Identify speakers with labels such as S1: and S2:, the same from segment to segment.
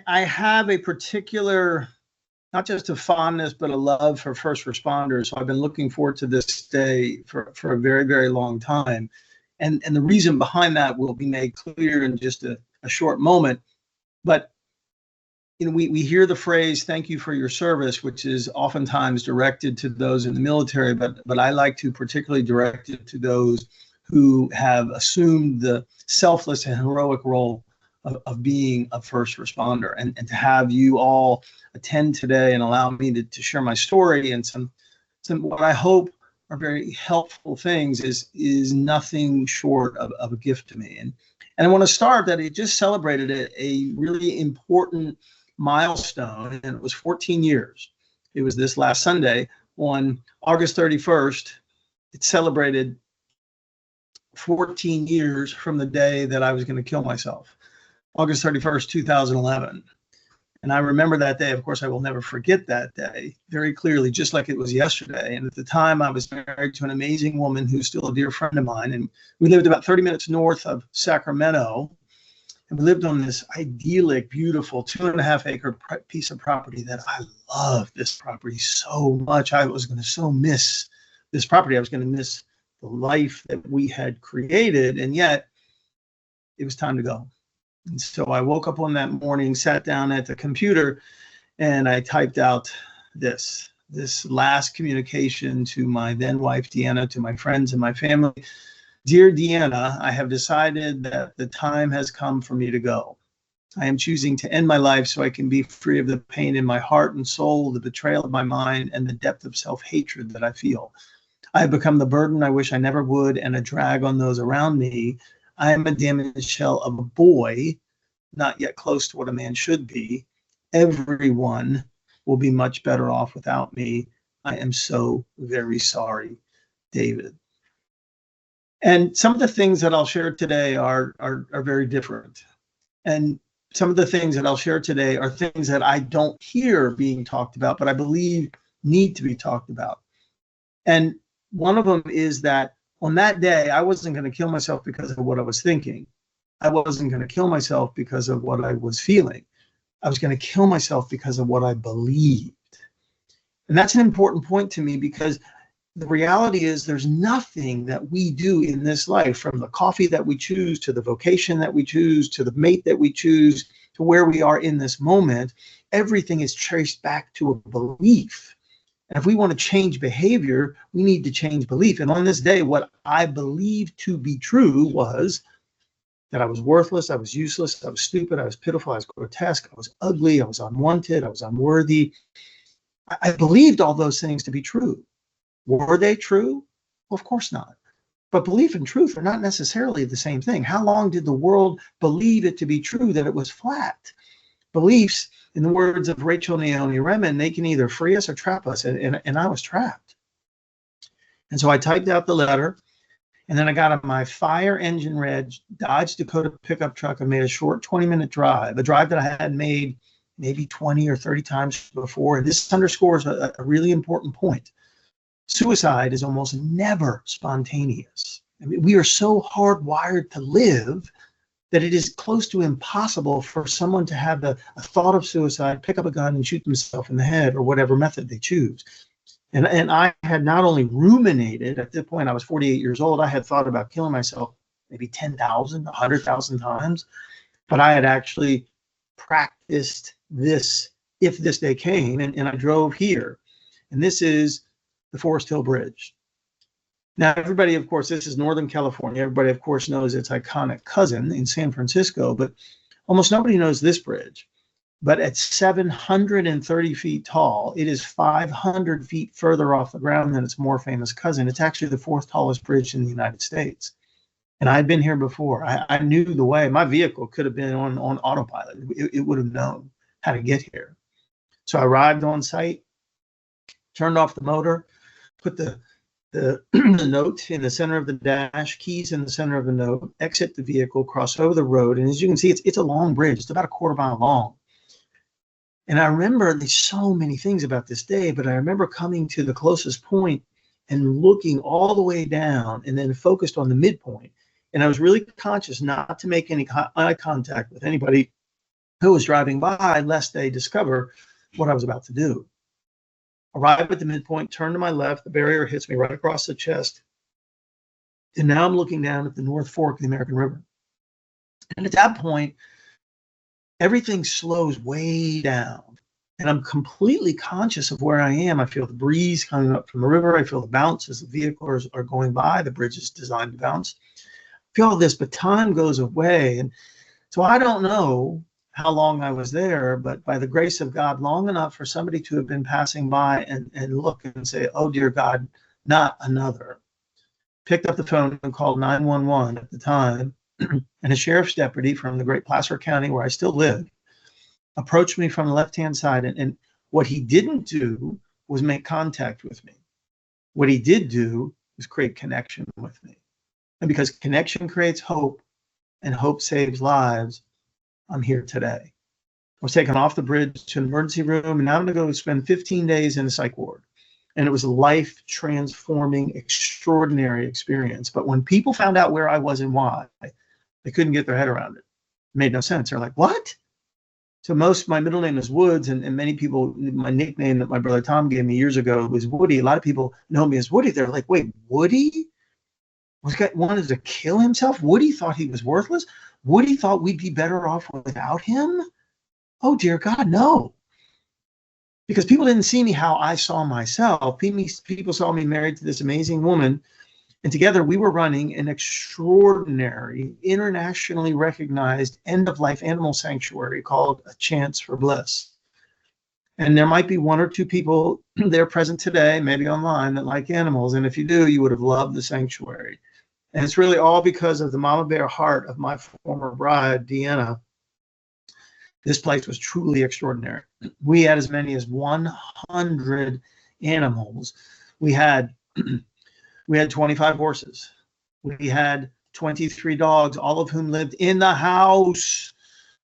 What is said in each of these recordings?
S1: I have a particular, not just a fondness, but a love for first responders. So I've been looking forward to this day for a very, very long time. And the reason behind that will be made clear in just a short moment. But we hear the phrase, thank you for your service, which is oftentimes directed to those in the military, but I like to particularly direct it to those who have assumed the selfless and heroic role of being a first responder. And to have you all attend today and allow me to share my story and some what I hope are very helpful things is nothing short of a gift to me. And I want to start that it just celebrated a really important milestone, and it was 14 years. It was this last Sunday on August 31st. It celebrated 14 years from the day that I was going to kill myself, August 31st, 2011. And I remember that day. Of course, I will never forget that day very clearly, just like it was yesterday. And at the time, I was married to an amazing woman who's still a dear friend of mine. And we lived about 30 minutes north of Sacramento. And we lived on this idyllic, beautiful 2.5 acre piece of property that I loved this property so much. I was going to so miss this property. I was going to miss the life that we had created. And yet it was time to go. And so I woke up on that morning, sat down at the computer, and I typed out this last communication to my then wife, Deanna, to my friends and my family. Dear Deanna, I have decided that the time has come for me to go. I am choosing to end my life so I can be free of the pain in my heart and soul, the betrayal of my mind, and the depth of self-hatred that I feel. I have become the burden I wish I never would and a drag on those around me. I am a damaged shell of a boy, not yet close to what a man should be. Everyone will be much better off without me. I am so very sorry, David. And some of the things that I'll share today are very different. And some of the things that I'll share today are things that I don't hear being talked about, but I believe need to be talked about. And one of them is that on that day, I wasn't going to kill myself because of what I was thinking. I wasn't going to kill myself because of what I was feeling. I was going to kill myself because of what I believed. And that's an important point to me, because the reality is there's nothing that we do in this life, from the coffee that we choose, to the vocation that we choose, to the mate that we choose, to where we are in this moment. Everything is traced back to a belief. And if we want to change behavior, we need to change belief. And on this day, what I believed to be true was that I was worthless, I was useless, I was stupid, I was pitiful, I was grotesque, I was ugly, I was unwanted, I was unworthy. I believed all those things to be true. Were they true? Well, of course not. But belief and truth are not necessarily the same thing. How long did the world believe it to be true that it was flat? Beliefs, in the words of Rachel Naomi Remen, they can either free us or trap us. And I was trapped. And so I typed out the letter, and then I got on my fire engine red Dodge Dakota pickup truck and made a short 20-minute drive, a drive that I had made maybe 20 or 30 times before. And this underscores a really important point. Suicide is almost never spontaneous. I mean, we are so hardwired to live that it is close to impossible for someone to have a thought of suicide, pick up a gun and shoot themselves in the head, or whatever method they choose. And I had not only ruminated, at this point I was 48 years old, I had thought about killing myself maybe 10,000, 100,000 times, but I had actually practiced this if this day came, and I drove here. And this is the Forest Hill Bridge. Now, everybody, of course, this is Northern California. Everybody, of course, knows its iconic cousin in San Francisco, but almost nobody knows this bridge. But at 730 feet tall, it is 500 feet further off the ground than its more famous cousin. It's actually the fourth tallest bridge in the United States. And I'd been here before. I knew the way. My vehicle could have been on autopilot. It would have known how to get here. So I arrived on site, turned off the motor, put the note in the center of the dash, keys in the center of the note, exit the vehicle, cross over the road. And as you can see, it's a long bridge. It's about a quarter mile long. And I remember there's so many things about this day, but I remember coming to the closest point and looking all the way down and then focused on the midpoint. And I was really conscious not to make any eye contact with anybody who was driving by, lest they discover what I was about to do. Arrive at the midpoint, turn to my left, the barrier hits me right across the chest. And now I'm looking down at the North Fork of the American River. And at that point, everything slows way down. And I'm completely conscious of where I am. I feel the breeze coming up from the river. I feel the bounce as the vehicles are going by. The bridge is designed to bounce. I feel all this, but time goes away. And so I don't know how long I was there, but by the grace of God, long enough for somebody to have been passing by and look and say, oh, dear God, not another. Picked up the phone and called 911 at the time. And a sheriff's deputy from the great Placer County, where I still live, approached me from the left-hand side. And what he didn't do was make contact with me. What he did do was create connection with me. And because connection creates hope and hope saves lives, I'm here today. I was taken off the bridge to an emergency room, and now I'm going to go spend 15 days in a psych ward. And it was a life-transforming, extraordinary experience. But when people found out where I was and why, they couldn't get their head around it. It made no sense. They're like, what? So my middle name is Woods, and many people, my nickname that my brother Tom gave me years ago was Woody. A lot of people know me as Woody. They're like, wait, Woody? Was guy wanted to kill himself? Woody thought he was worthless? Woody thought we'd be better off without him? Oh, dear God, no. Because people didn't see me how I saw myself. People saw me married to this amazing woman. And together we were running an extraordinary, internationally recognized end-of-life animal sanctuary called A Chance for Bliss. And there might be one or two people there present today, maybe online, that like animals. And if you do, you would have loved the sanctuary. And it's really all because of the mama bear heart of my former bride, Deanna. This place was truly extraordinary. We had as many as 100 animals. We had 25 horses. We had 23 dogs, all of whom lived in the house.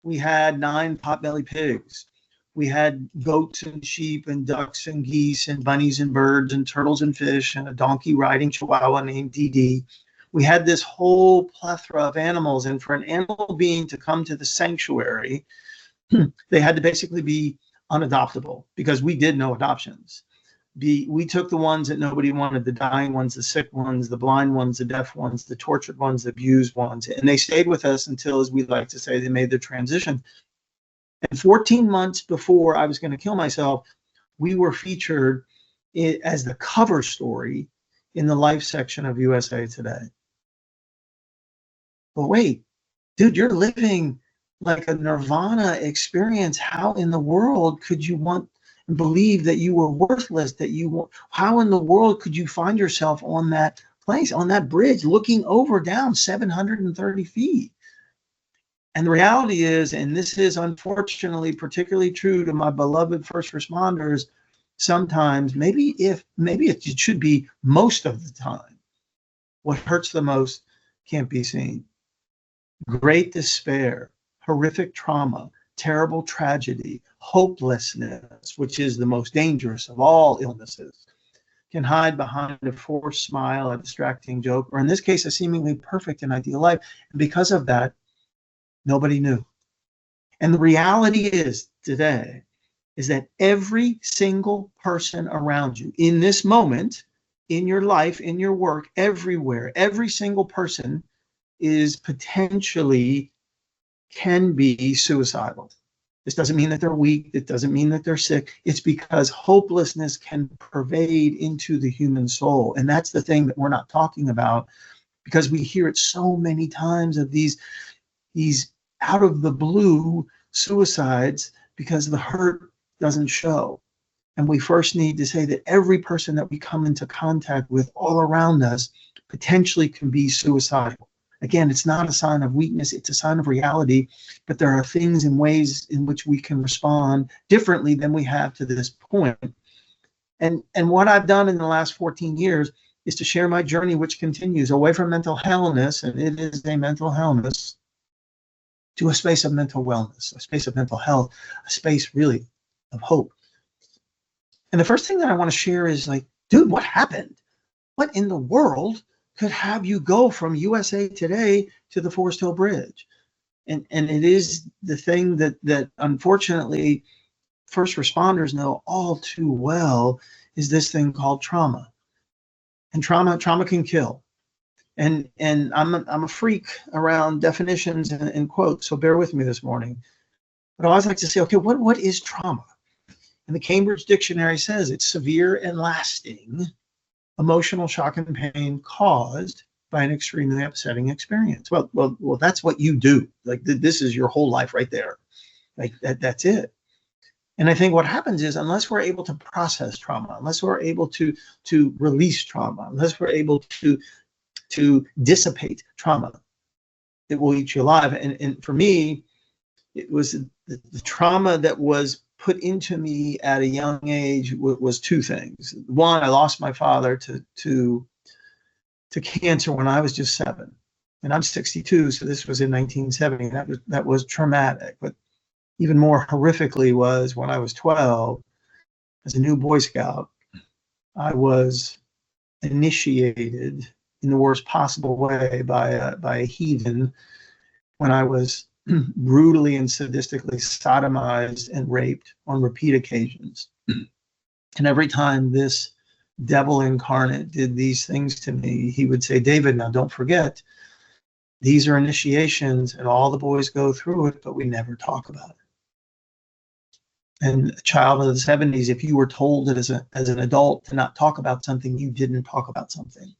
S1: We had 9 potbelly pigs. We had goats and sheep and ducks and geese and bunnies and birds and turtles and fish and a donkey riding chihuahua named Dee Dee. We had this whole plethora of animals. And for an animal being to come to the sanctuary, they had to basically be unadoptable because we did no adoptions. We took the ones that nobody wanted, the dying ones, the sick ones, the blind ones, the deaf ones, the tortured ones, the abused ones. And they stayed with us until, as we like to say, they made their transition. And 14 months before I was going to kill myself, we were featured as the cover story in the life section of USA Today. But wait, dude, you're living like a nirvana experience. How in the world could you want and believe that you were worthless, how in the world could you find yourself on that place, on that bridge, looking over down 730 feet? And the reality is, and this is unfortunately particularly true to my beloved first responders, sometimes, maybe it should be most of the time, what hurts the most can't be seen. Great despair, horrific trauma, terrible tragedy, hopelessness, which is the most dangerous of all illnesses, can hide behind a forced smile, a distracting joke, or in this case, a seemingly perfect and ideal life. And because of that, nobody knew. And the reality is today is that every single person around you in this moment, in your life, in your work, everywhere, every single person is potentially can be suicidal. This doesn't mean that they're weak. It doesn't mean that they're sick. It's because hopelessness can pervade into the human soul. And that's the thing that we're not talking about, because we hear it so many times of these out of the blue suicides because the hurt doesn't show. And we first need to say that every person that we come into contact with all around us potentially can be suicidal. Again, it's not a sign of weakness, it's a sign of reality, but there are things and ways in which we can respond differently than we have to this point. And what I've done in the last 14 years is to share my journey, which continues away from mental hellness, and it is a mental hellness, to a space of mental wellness, a space of mental health, a space really of hope. And the first thing that I want to share is like, dude, what happened? What in the world could have you go from USA Today to the Forest Hill Bridge? And it is the thing that unfortunately first responders know all too well, is this thing called trauma. And trauma can kill. And I'm a freak around definitions and quotes, so bear with me this morning. But I always like to say, okay, what is trauma? And the Cambridge Dictionary says it's severe and lasting emotional shock and pain caused by an extremely upsetting experience. Well, that's what you do. Like this is your whole life right there. Like that's it. And I think what happens is, unless we're able to process trauma, unless we're able to release trauma, unless we're able to dissipate trauma, it will eat you alive. And for me, it was the trauma that was put into me at a young age was two things. One, I lost my father to cancer when I was just 7, and I'm 62, so this was in 1970. That was traumatic. But even more horrifically was when I was 12, as a new Boy Scout, I was initiated in the worst possible way by a heathen when I was brutally and sadistically sodomized and raped on repeat occasions. And every time this devil incarnate did these things to me, he would say, David, now don't forget, these are initiations and all the boys go through it, but we never talk about it. And a child of the 70s, if you were told it as an adult to not talk about something, you didn't talk about something.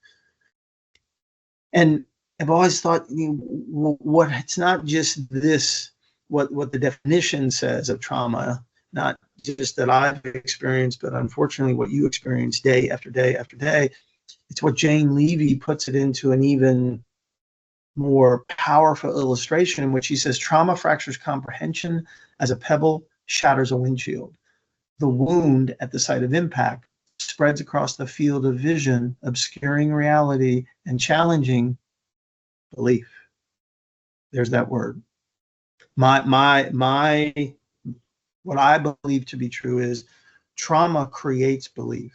S1: And I've always thought, what it's not just this, what the definition says of trauma, not just that I've experienced, but unfortunately what you experience day after day after day. It's what Jane Levy puts it into an even more powerful illustration, in which he says trauma fractures comprehension as a pebble shatters a windshield. The wound at the site of impact spreads across the field of vision, obscuring reality and challenging belief. There's that word. What I believe to be true is trauma creates belief.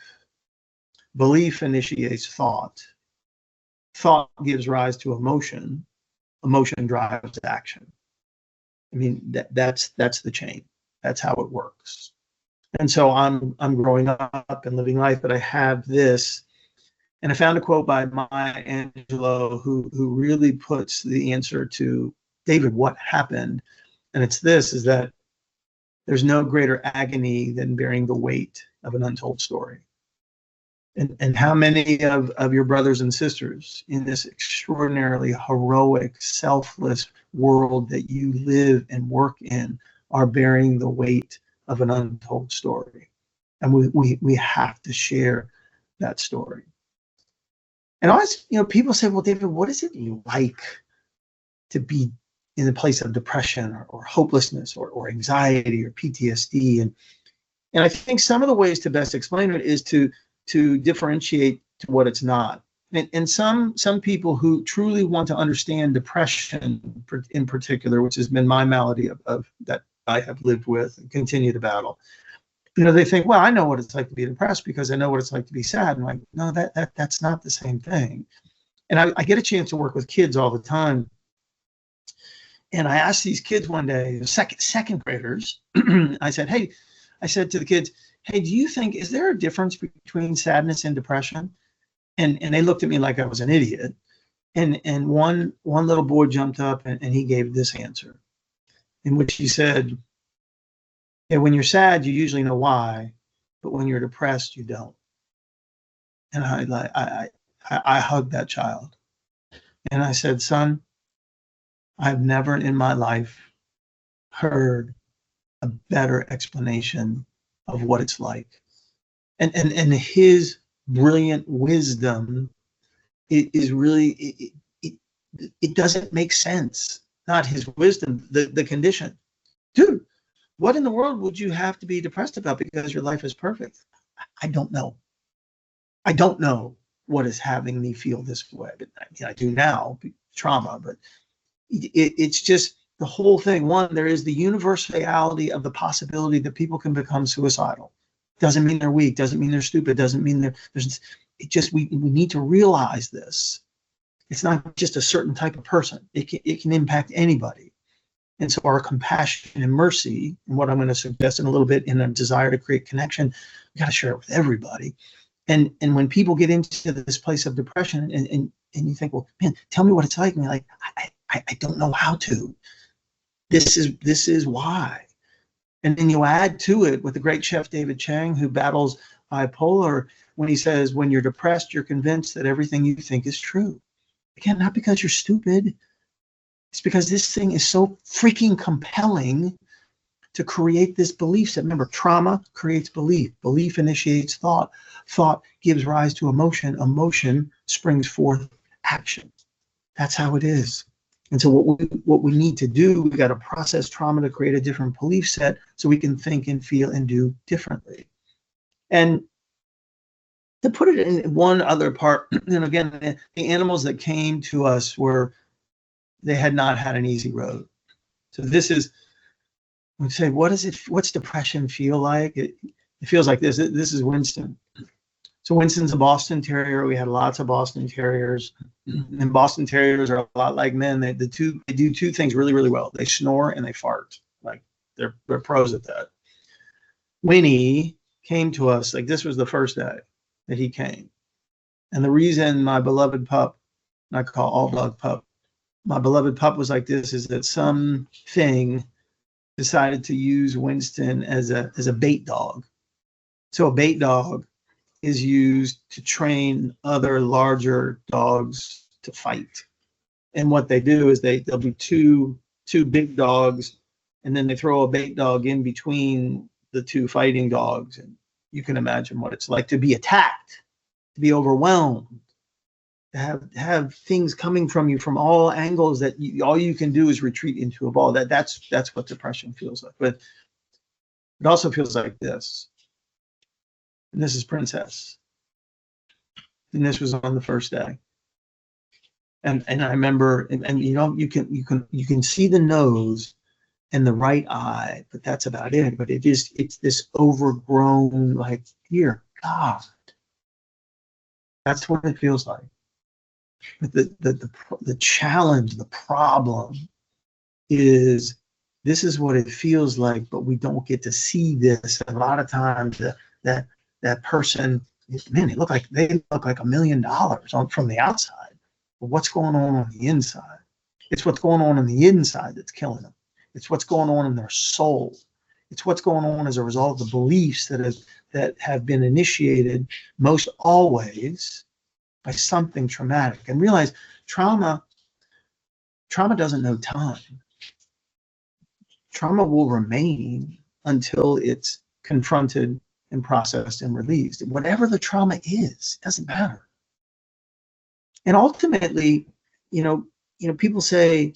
S1: Belief initiates thought. Thought gives rise to emotion. Emotion drives action. I mean, that's the chain. That's how it works. And so I'm growing up and living life, but I have this. And I found a quote by Maya Angelou who really puts the answer to, David, what happened? And it's this, is that there's no greater agony than bearing the weight of an untold story. And how many of your brothers and sisters in this extraordinarily heroic, selfless world that you live and work in are bearing the weight of an untold story? And we have to share that story. And always, people say, well, David, what is it like to be in a place of depression or hopelessness or anxiety or PTSD? And I think some of the ways to best explain it is to differentiate to what it's not. And some people who truly want to understand depression in particular, which has been my malady of that I have lived with and continue to battle, they think, well, I know what it's like to be depressed because I know what it's like to be sad. And I'm like, no, that's not the same thing. And I get a chance to work with kids all the time. And I asked these kids one day, second graders, I said to the kids, hey, do you think, is there a difference between sadness and depression? And they looked at me like I was an idiot. And one little boy jumped up and he gave this answer, in which he said, yeah, when you're sad, you usually know why, but when you're depressed, you don't. And I hugged that child. And I said, son, I've never in my life heard a better explanation of what it's like. And his brilliant wisdom is really, it doesn't make sense. Not his wisdom, the condition. Dude, what in the world would you have to be depressed about because your life is perfect? I don't know. I don't know what is having me feel this way. But I do now, trauma, but it's just the whole thing. One, there is the universality of the possibility that people can become suicidal. Doesn't mean they're weak, doesn't mean they're stupid, doesn't mean we need to realize this. It's not just a certain type of person. It can impact anybody. And so our compassion and mercy, and what I'm going to suggest in a little bit, in a desire to create connection, we got to share it with everybody. And when people get into this place of depression, and you think, well, man, tell me what it's like. And you're like, I don't know how to. This is why. And then you add to it with the great chef David Chang, who battles bipolar, when he says, when you're depressed, you're convinced that everything you think is true. Again, not because you're stupid. It's because this thing is so freaking compelling to create this belief set. Remember, trauma creates belief. Belief initiates thought. Thought gives rise to emotion. Emotion springs forth action. That's how it is. And so what we need to do, we got to process trauma to create a different belief set so we can think and feel and do differently. And to put it in one other part, and again, the animals that came to us they had not had an easy road. So this is, we say, what's depression feel like? It feels like this. This is Winston. So Winston's a Boston Terrier. We had lots of Boston Terriers. And Boston Terriers are a lot like men. They do two things really, really well. They snore and they fart. Like they're pros at that. Winnie came to us, like this was the first day that he came. And the reason my beloved pup, and I call all dog pup, my beloved pup was like this is that something decided to use Winston as a bait dog. So a bait dog is used to train other larger dogs to fight. And what they do is there'll be two big dogs, and then they throw a bait dog in between the two fighting dogs. And you can imagine what it's like to be attacked, to be overwhelmed, to have things coming from you from all angles that all you can do is retreat into a ball. That's what depression feels like. But it also feels like this. And this is Princess. And this was on the first day. And I remember, and you can see the nose and the right eye, but that's about it. But it's this overgrown, like, dear God. That's what it feels like. But the challenge, the problem is this is what it feels like, but we don't get to see this. A lot of times that person, man, they look like $1 million from the outside. But what's going on the inside? It's what's going on the inside that's killing them. It's what's going on in their soul. It's what's going on as a result of the beliefs that have been initiated most always by something traumatic. And realize trauma doesn't know time. Trauma will remain until it's confronted and processed and released. Whatever the trauma is, it doesn't matter. And ultimately, people say,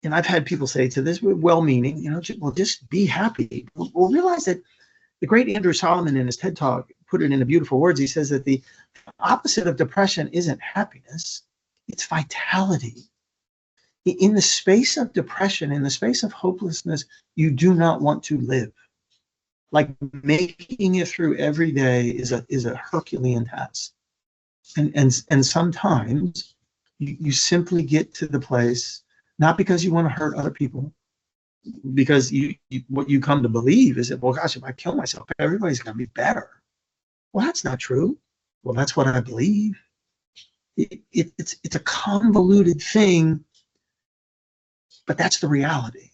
S1: and I've had people say to this, well-meaning, well, just be happy. We'll realize that the great Andrew Solomon in his TED Talk put it in beautiful words. He says that the opposite of depression isn't happiness, it's vitality. In the space of depression, in the space of hopelessness, you do not want to live. Like making it through every day is a Herculean task. And sometimes you simply get to the place, not because you want to hurt other people, because what you come to believe is that, well, gosh, if I kill myself, everybody's going to be better. Well, that's not true. Well, that's what I believe. It's a convoluted thing, but that's the reality.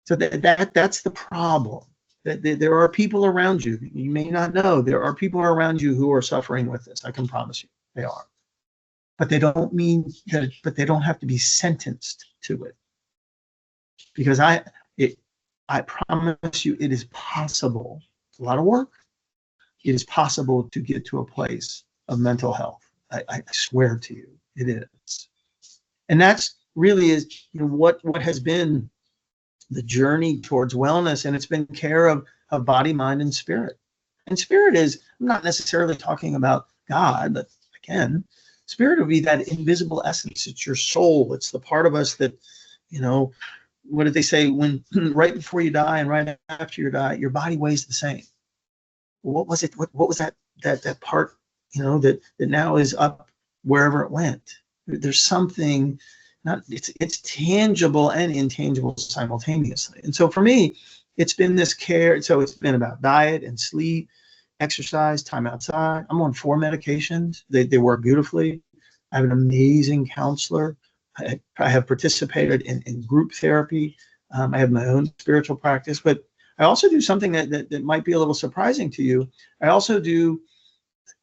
S1: So that's the problem. That there are people around you. You may not know there are people around you who are suffering with this. I can promise you, they are. But they don't mean that. But they don't have to be sentenced to it. Because I promise you, it is possible. It's a lot of work. It is possible to get to a place of mental health. I swear to you, it is. And that's really is what has been the journey towards wellness, and it's been care of body, mind, and spirit. And spirit is, I'm not necessarily talking about God, but again, spirit would be that invisible essence. It's your soul. It's the part of us that, what did they say? When right before you die and right after you die, your body weighs the same. What was it? What was that part, that now is up wherever it went? There's something not it's tangible and intangible simultaneously. And so for me, it's been this care. So it's been about diet and sleep, exercise, time outside. I'm on 4 medications. They work beautifully. I have an amazing counselor. I have participated in group therapy. I have my own spiritual practice, but I also do something that might be a little surprising to you. I also do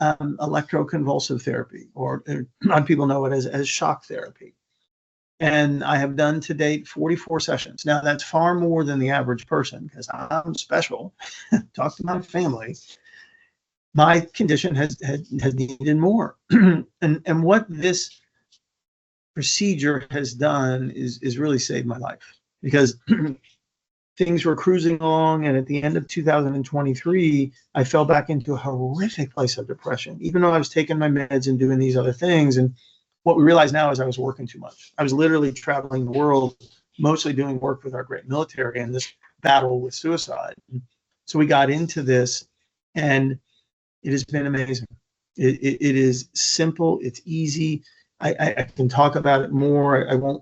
S1: electroconvulsive therapy, or a lot of people know it as shock therapy. And I have done to date 44 sessions. Now, that's far more than the average person because I'm special. Talk to my family. My condition has needed more. and what this procedure has done is really saved my life, because things were cruising along, and at the end of 2023, I fell back into a horrific place of depression, even though I was taking my meds and doing these other things. And what we realize now is I was working too much. I was literally traveling the world, mostly doing work with our great military in this battle with suicide. So we got into this, and it has been amazing. It is simple. It's easy. I can talk about it more. I won't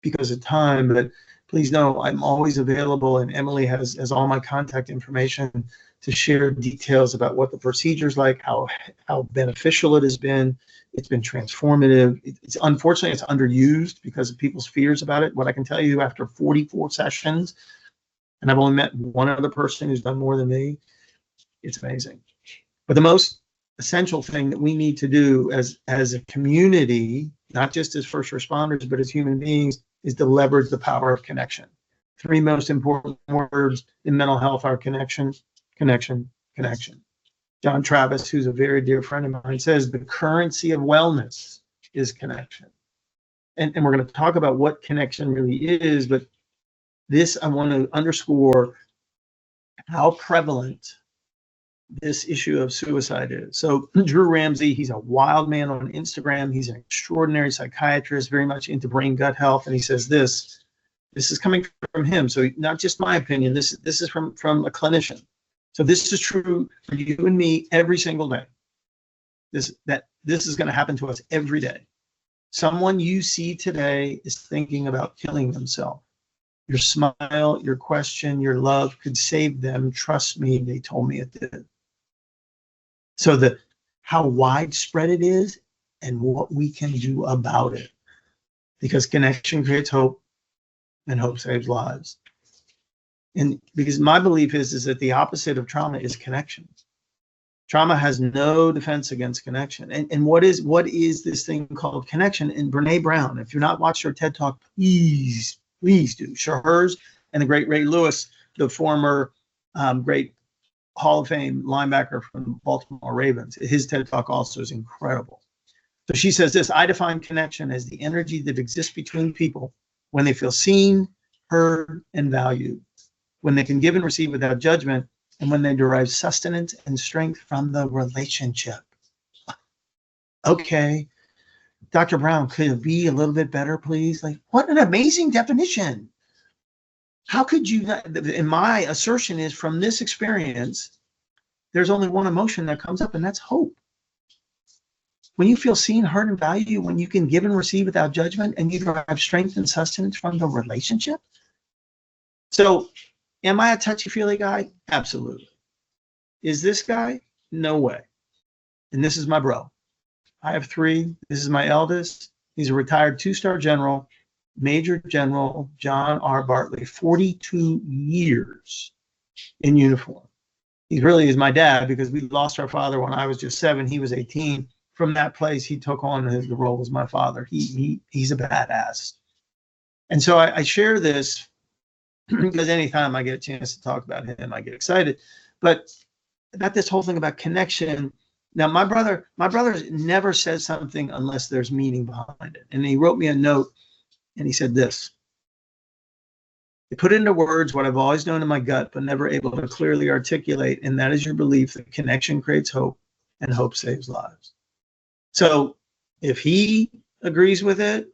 S1: because of time, but please know I'm always available, and Emily has all my contact information to share details about what the procedure's like, how beneficial it has been. It's been transformative. It's unfortunately it's underused because of people's fears about it. What I can tell you after 44 sessions, and I've only met one other person who's done more than me, it's amazing. But the most essential thing that we need to do as a community, not just as first responders, but as human beings, is to leverage the power of connection. 3 most important words in mental health are connection, connection, connection. John Travis, who's a very dear friend of mine, says the currency of wellness is connection. And we're going to talk about what connection really is, but this, I want to underscore how prevalent this issue of suicide is. So Drew Ramsey, he's a wild man on Instagram. He's an extraordinary psychiatrist, very much into brain gut health. And he says this is coming from him. So not just my opinion, this is from a clinician. So this is true for you and me every single day. This is going to happen to us every day. Someone you see today is thinking about killing themselves. Your smile, your question, your love could save them. Trust me, they told me it did. So how widespread it is and what we can do about it, because connection creates hope and hope saves lives. And because my belief is that the opposite of trauma is connection. Trauma has no defense against connection. And what is this thing called connection? And Brene Brown, if you're not watching her TED Talk, please do. Share hers and the great Ray Lewis, the former great Hall of Fame linebacker from the Baltimore Ravens. His TED Talk also is incredible. So she says this: I define connection as the energy that exists between people when they feel seen, heard, and valued, when they can give and receive without judgment, and when they derive sustenance and strength from the relationship. Okay, Dr. Brown, could it be a little bit better, please? Like, what an amazing definition. How could you not? And my assertion is, from this experience, there's only one emotion that comes up, and that's hope. When you feel seen, heard, and valued, when you can give and receive without judgment, and you derive strength and sustenance from the relationship. So, am I a touchy-feely guy? Absolutely. Is this guy? No way. And this is my bro. I have 3. This is my eldest. He's a retired 2-star general. Major General John R. Bartley, 42 years in uniform. He really is my dad, because we lost our father when I was just 7. He was 18. From that place, he took on the role as my father. He's a badass. And so I share this because anytime I get a chance to talk about him, I get excited. But about this whole thing about connection. Now, my brother never says something unless there's meaning behind it. And he wrote me a note. And he said this: "You put into words what I've always known in my gut, but never able to clearly articulate, and that is your belief that connection creates hope and hope saves lives." So if he agrees with it,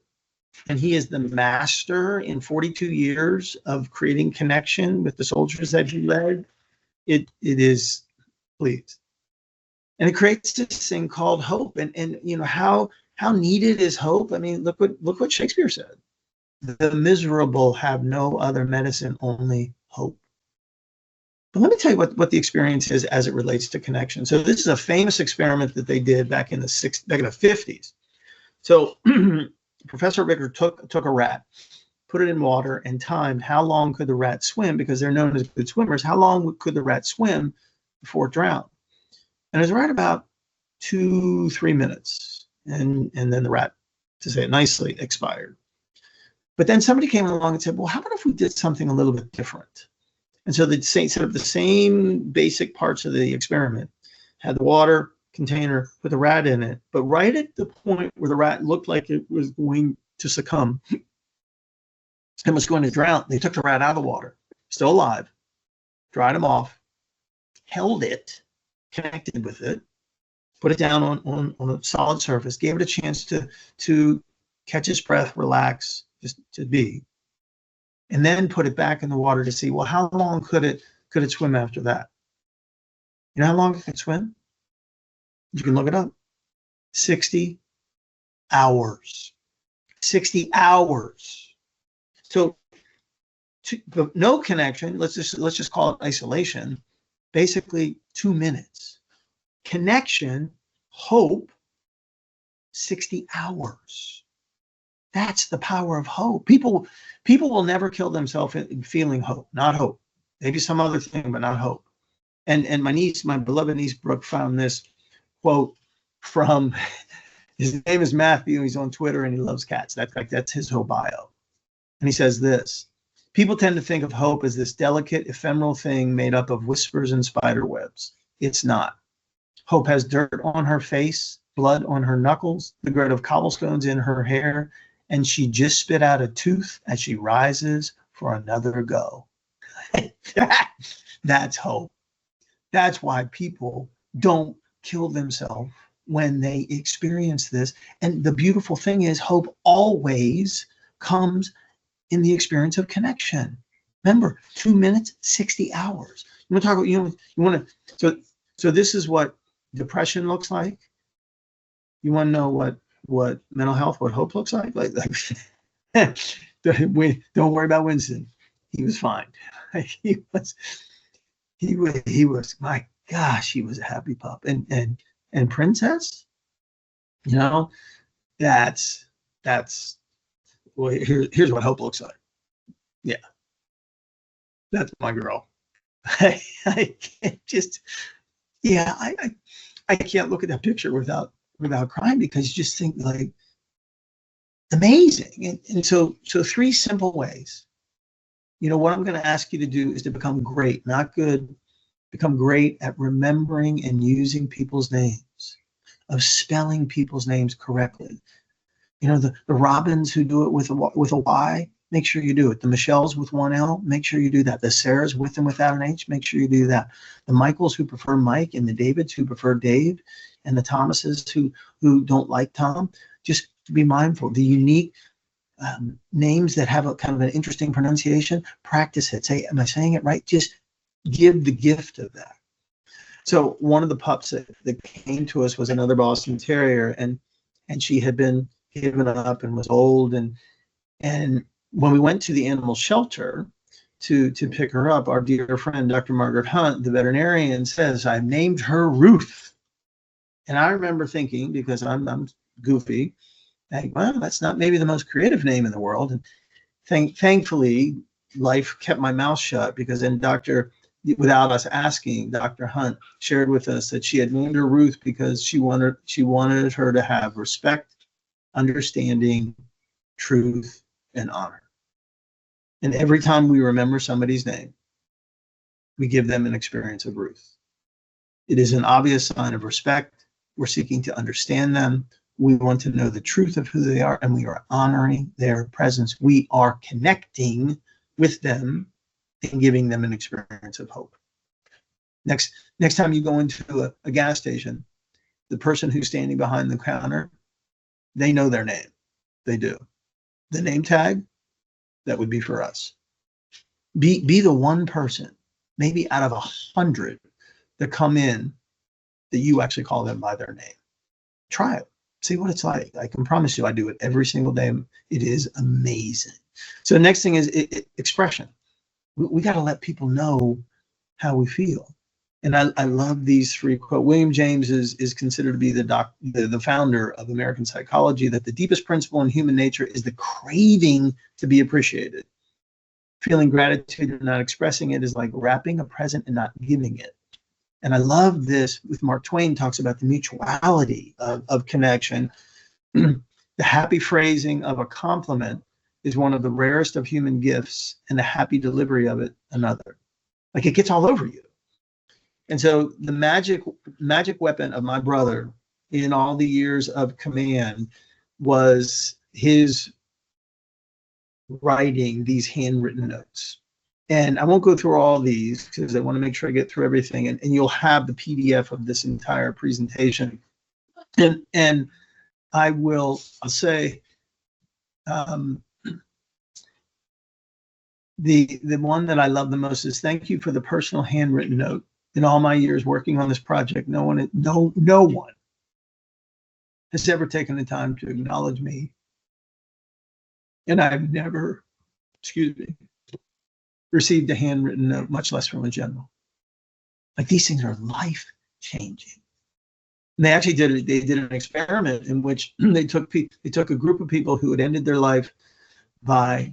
S1: and he is the master in 42 years of creating connection with the soldiers that he led, it is, please. And it creates this thing called hope. And you know, how how needed is hope? I mean, look what Shakespeare said. The miserable have no other medicine, only hope. But let me tell you what the experience is as it relates to connection. So this is a famous experiment that they did back in the 50s. So Professor Ricker took a rat, put it in water, and timed how long could the rat swim, because they're known as good swimmers. How long could the rat swim before it drowned? And it was right about 2-3 minutes. And then the rat, to say it nicely, expired. But then somebody came along and said, well, how about if we did something a little bit different? And so they set up the same basic parts of the experiment, had the water container, put the rat in it, but right at the point where the rat looked like it was going to succumb and was going to drown, they took the rat out of the water, still alive, dried him off, held it, connected with it, put it down on a solid surface, gave it a chance to catch its breath, relax, just to be, and then put it back in the water to see, well, how long could it swim after that? You know how long it could swim? You can look it up. 60 hours. 60 hours. So no connection, let's just call it isolation, basically 2 minutes. Connection, hope, 60 hours. That's the power of hope. People will never kill themselves feeling hope, not hope. Maybe some other thing, but not hope. And my beloved niece Brooke, found this quote from, his name is Matthew. He's on Twitter and he loves cats. That's his whole bio. And he says this: people tend to think of hope as this delicate, ephemeral thing made up of whispers and spider webs. It's not. Hope has dirt on her face, blood on her knuckles, the grit of cobblestones in her hair, and she just spit out a tooth as she rises for another go. That's hope. That's why people don't kill themselves when they experience this. And the beautiful thing is, hope always comes in the experience of connection. Remember, 2 minutes, 60 hours. You want to talk about, you want to, so this is what depression looks like. You want to know what mental health, what hope looks like? Don't worry about Winston. He was fine. He was, my gosh, he was a happy pup. And Princess, that's well, here's what hope looks like. Yeah. That's my girl. I can't just, I can't look at that picture without crying, because you just think, like, amazing. And so 3 simple ways. What I'm going to ask you to do is to become great, not good, become great at remembering and using people's names, of spelling people's names correctly. The Robins who do it with a Y, make sure you do it. The Michelles with 1 L, make sure you do that. The Sarahs with and without an H, make sure you do that. The Michaels who prefer Mike, and the Davids who prefer Dave, and the Thomases who don't like Tom, just be mindful. The unique names that have a kind of an interesting pronunciation, practice it. Say, am I saying it right? Just give the gift of that. So one of the pups that came to us was another Boston Terrier, and she had been given up and was old. And when we went to the animal shelter to pick her up, our dear friend, Dr. Margaret Hunt, the veterinarian, says, I've named her Ruth. And I remember thinking, because I'm goofy, like, well, that's not maybe the most creative name in the world. And thankfully, life kept my mouth shut, because then without us asking, Dr. Hunt shared with us that she had named her Ruth because she wanted her to have respect, understanding, truth, and honor. And every time we remember somebody's name, we give them an experience of Ruth. It is an obvious sign of respect. We're seeking to understand them. We want to know the truth of who they are, and we are honoring their presence. We are connecting with them and giving them an experience of hope. Next time you go into a gas station, the person who's standing behind the counter, they know their name. They do. The name tag, that would be for us. Be the one person, maybe out of 100 that come in, that you actually call them by their name. Try it. See what it's like. I can promise you I do it every single day. It is amazing. So the next thing is expression. We got to let people know how we feel. And I love these three quotes. William James is considered to be the founder of American psychology, that the deepest principle in human nature is the craving to be appreciated. Feeling gratitude and not expressing it is like wrapping a present and not giving it. And I love this with Mark Twain talks about the mutuality of connection. The happy phrasing of a compliment is one of the rarest of human gifts, and the happy delivery of it another. Like it gets all over you. And so the magic weapon of my brother in all the years of command was his writing these handwritten notes. And I won't go through all these because I want to make sure I get through everything. And you'll have the PDF of this entire presentation. And I'll say the one that I love the most is thank you for the personal handwritten note. In all my years working on this project, no one has ever taken the time to acknowledge me. And I've never, received a handwritten note, much less from a general. Like these things are life-changing. And they actually did an experiment in which they took a group of people who had ended their life by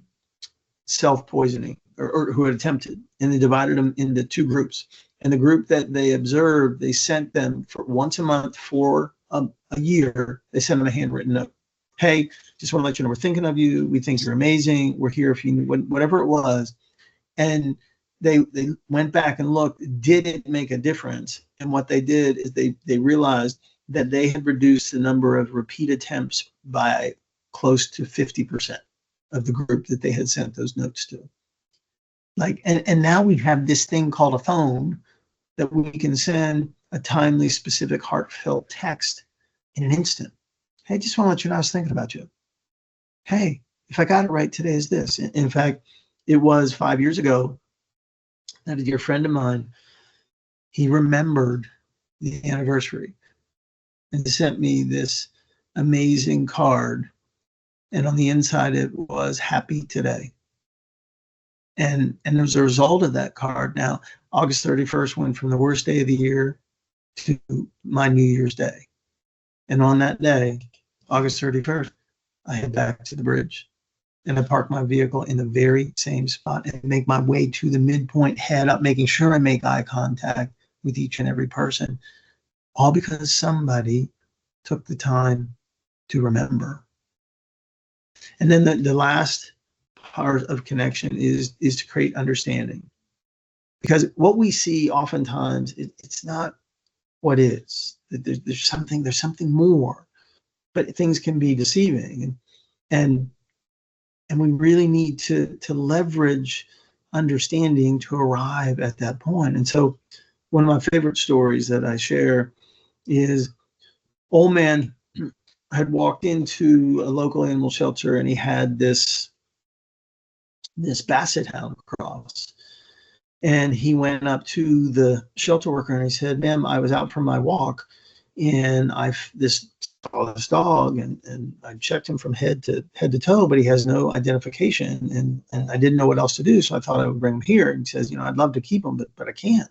S1: self-poisoning or who had attempted, and they divided them into two groups. And the group that they observed, they sent them for once a month for a year. They sent them a handwritten note. Hey, just want to let you know we're thinking of you. We think you're amazing. We're here if you need, whatever it was. And they went back and looked, did it make a difference? And what they did is they realized that they had reduced the number of repeat attempts by close to 50% of the group that they had sent those notes to. Like, and now we have this thing called a phone that we can send a timely, specific, heartfelt text in an instant. Hey, just want to let you know I was thinking about you. Hey, if I got it right, today is this. In fact, it was 5 years ago that a dear friend of mine, he remembered the anniversary and sent me this amazing card. And on the inside, it was happy today. And as a result of that card, now August 31st went from the worst day of the year to my New Year's Day. And on that day, August 31st, I head back to the bridge and I park my vehicle in the very same spot and make my way to the midpoint, head up, making sure I make eye contact with each and every person, all because somebody took the time to remember. And then the last part of connection is to create understanding. Because what we see oftentimes, it's not what is. There's something more, but things can be deceiving. And we really need to leverage understanding to arrive at that point. And so one of my favorite stories that I share is old man had walked into a local animal shelter and he had this basset hound cross. And he went up to the shelter worker and he said, ma'am, I was out for my walk and saw this dog and I checked him from head to toe, but he has no identification and I didn't know what else to do. So I thought I would bring him here. And he says, I'd love to keep him, but I can't.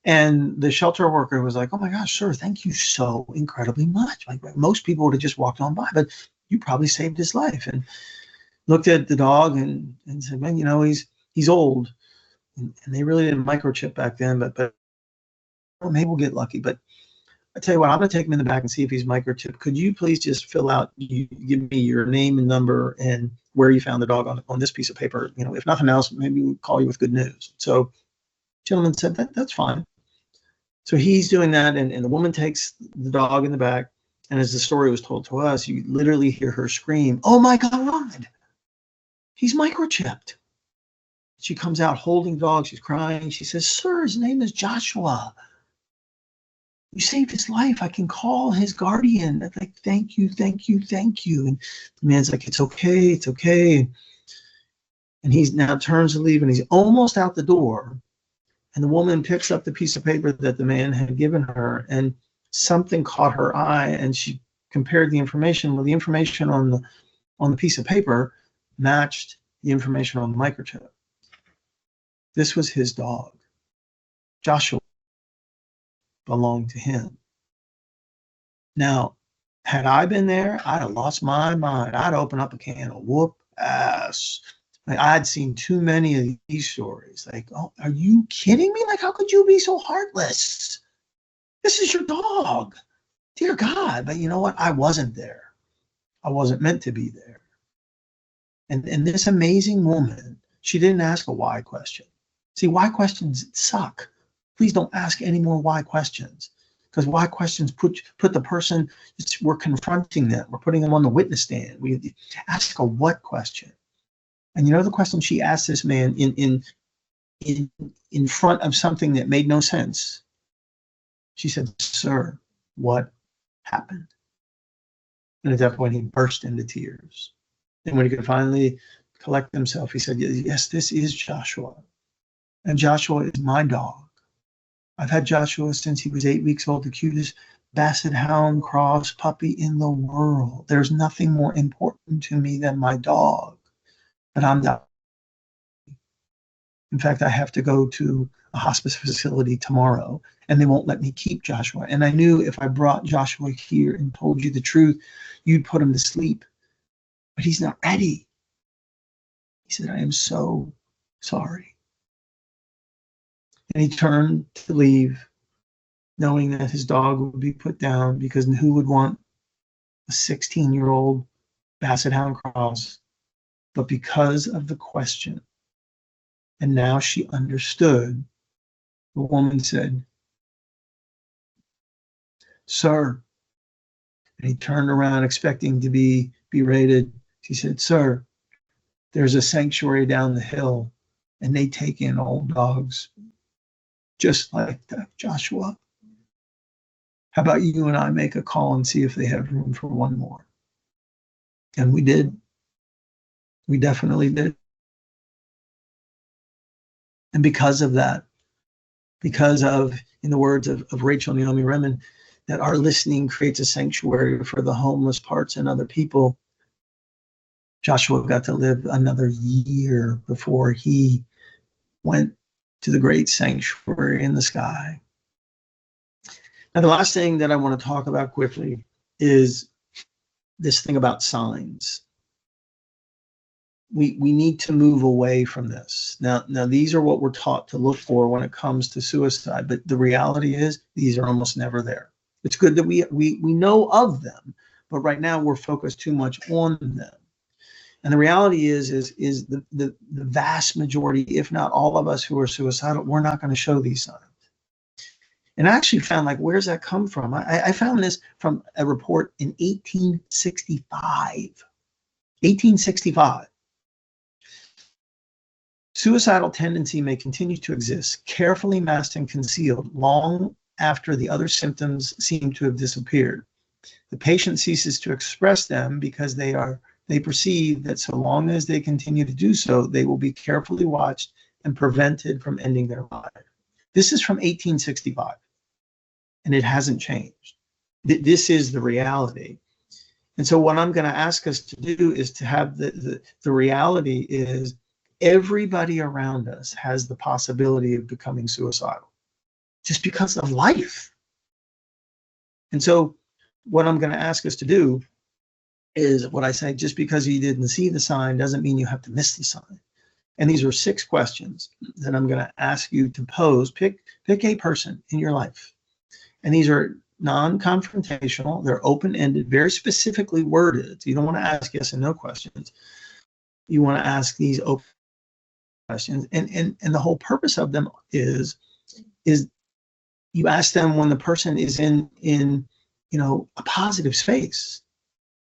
S1: And the shelter worker was like, oh my gosh, sir, thank you so incredibly much. Like most people would have just walked on by, but you probably saved his life. And looked at the dog and said, man, he's old. And they really didn't microchip back then, but well, maybe we'll get lucky. But I tell you what, I'm going to take him in the back and see if he's microchipped. Could you please just fill out, give me your name and number and where you found the dog on this piece of paper? If nothing else, maybe we'll call you with good news. So gentleman said, that's fine. So he's doing that, and the woman takes the dog in the back. And as the story was told to us, you literally hear her scream, oh my God, he's microchipped. She comes out holding the dog. She's crying. She says, sir, his name is Joshua. You saved his life. I can call his guardian. I'm like, thank you, thank you, thank you. And the man's like, it's okay, it's okay. And he's now turns to leave and he's almost out the door. And the woman picks up the piece of paper that the man had given her and something caught her eye and she compared the information. Well, the information on the piece of paper matched the information on the microchip. This was his dog. Joshua belonged to him. Now, had I been there, I'd have lost my mind. I'd open up a can of whoop ass. Like, I'd seen too many of these stories. Like, oh, are you kidding me? Like, how could you be so heartless? This is your dog. Dear God. But you know what? I wasn't there. I wasn't meant to be there. And this amazing woman, she didn't ask a why question. See, why questions suck. Please don't ask any more why questions, because why questions put the person, we're confronting them. We're putting them on the witness stand. We ask a what question. And you know the question she asked this man in front of something that made no sense? She said, "Sir, what happened?" And at that point, he burst into tears. And when he could finally collect himself, he said, "Yes, this is Joshua. And Joshua is my dog. I've had Joshua since he was 8 weeks old, the cutest basset hound cross puppy in the world. There's nothing more important to me than my dog. But I'm not. In fact, I have to go to a hospice facility tomorrow, and they won't let me keep Joshua. And I knew if I brought Joshua here and told you the truth, you'd put him to sleep. But he's not ready." He said, "I am so sorry." And he turned to leave, knowing that his dog would be put down, because who would want a 16-year-old basset hound cross? But because of the question, and now she understood, the woman said, "Sir," and he turned around expecting to be berated. She said, "Sir, there's a sanctuary down the hill, and they take in old dogs just like Joshua. How about you and I make a call and see if they have room for one more?" And we did. We definitely did. And because of that, because of, in the words of Rachel Naomi Remen, that our listening creates a sanctuary for the homeless parts and other people, Joshua got to live another year before he went to the great sanctuary in the sky. Now, the last thing that I want to talk about quickly is this thing about signs. We need to move away from this. Now, these are what we're taught to look for when it comes to suicide, but the reality is these are almost never there. It's good that we know of them, but right now we're focused too much on them. And the reality is the vast majority, if not all of us who are suicidal, we're not going to show these signs. And I actually found, like, where's that come from? I found this from a report in 1865. 1865. Suicidal tendency may continue to exist, carefully masked and concealed, long after the other symptoms seem to have disappeared. The patient ceases to express them because they perceive that so long as they continue to do so, they will be carefully watched and prevented from ending their life. This is from 1865, and it hasn't changed. This is the reality. And so what I'm going to ask us to do is to have the reality is everybody around us has the possibility of becoming suicidal just because of life. And so what I'm going to ask us to do is what I say, just because you didn't see the sign doesn't mean you have to miss the sign. And these are 6 questions that I'm going to ask you to pose. Pick a person in your life. And these are non-confrontational. They're open-ended, very specifically worded. So you don't want to ask yes and no questions. You want to ask these open questions. And the whole purpose of them is you ask them when the person is in a positive space.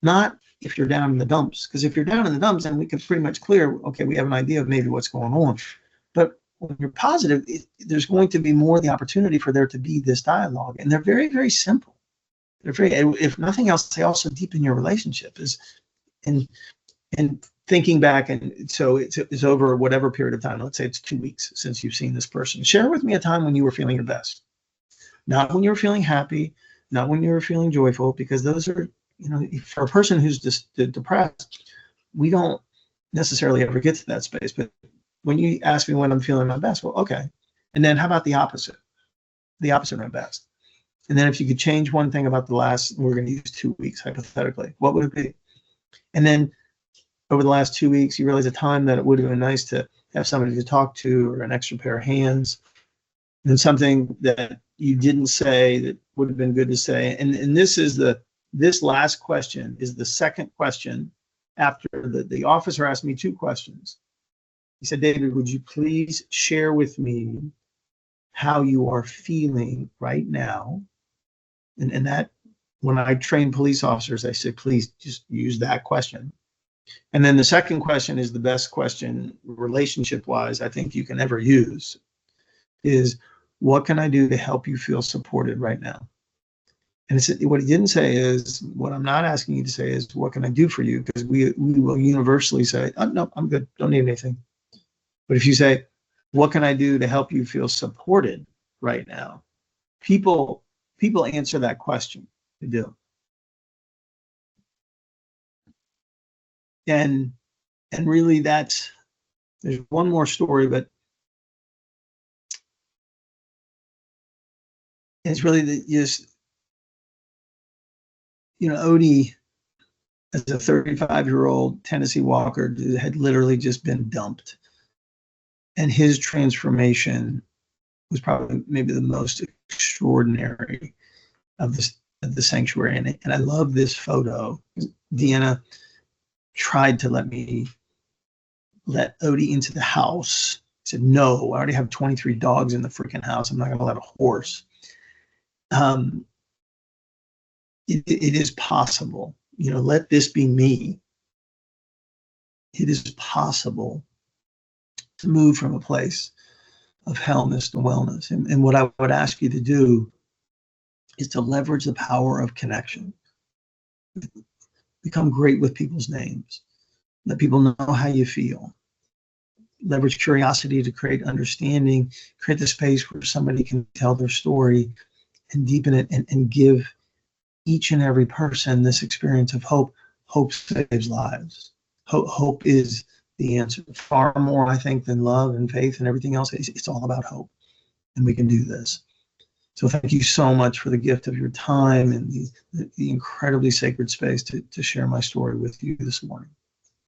S1: Not if you're down in the dumps, because if you're down in the dumps, then we can pretty much clear, okay, we have an idea of maybe what's going on. But when you're positive, there's going to be more the opportunity for there to be this dialogue. And they're very, very simple. They're very, if nothing else, they also deepen your relationship. And thinking back, and so it's over whatever period of time. Let's say it's 2 weeks since you've seen this person. Share with me a time when you were feeling your best. Not when you were feeling happy, not when you were feeling joyful, because those are for a person who's just depressed, we don't necessarily ever get to that space. But when you ask me when I'm feeling my best, well, okay. And then how about the opposite? The opposite of my best. And then if you could change one thing about we're going to use 2 weeks hypothetically, what would it be? And then over the last 2 weeks, you realize a time that it would have been nice to have somebody to talk to or an extra pair of hands, and something that you didn't say that would have been good to say. And this last question is the second question after the officer asked me 2 questions. He said, David, would you please share with me how you are feeling right now? And that, when I train police officers, I say, please just use that question. And then the second question is the best question relationship-wise I think you can ever use, is what can I do to help you feel supported right now? And what he didn't say is, what I'm not asking you to say is, what can I do for you? Because we will universally say, oh, no, I'm good, don't need anything. But if you say, what can I do to help you feel supported right now? People answer that question. They do. And really there's one more story, but it's really Odie, as a 35-year-old Tennessee Walker, had literally just been dumped. And his transformation was probably maybe the most extraordinary of the sanctuary. And I love this photo. Deanna tried to let Odie into the house. I said, no, I already have 23 dogs in the freaking house. I'm not going to let a horse. It is possible. Let this be me. It is possible to move from a place of hellness to wellness. And what I would ask you to do is to leverage the power of connection. Become great with people's names. Let people know how you feel. Leverage curiosity to create understanding, create the space where somebody can tell their story and deepen it, and give each and every person this experience of hope. Hope saves lives. Hope is the answer. Far more, I think, than love and faith and everything else. It's all about hope. And we can do this. So thank you so much for the gift of your time and the incredibly sacred space to share my story with you this morning.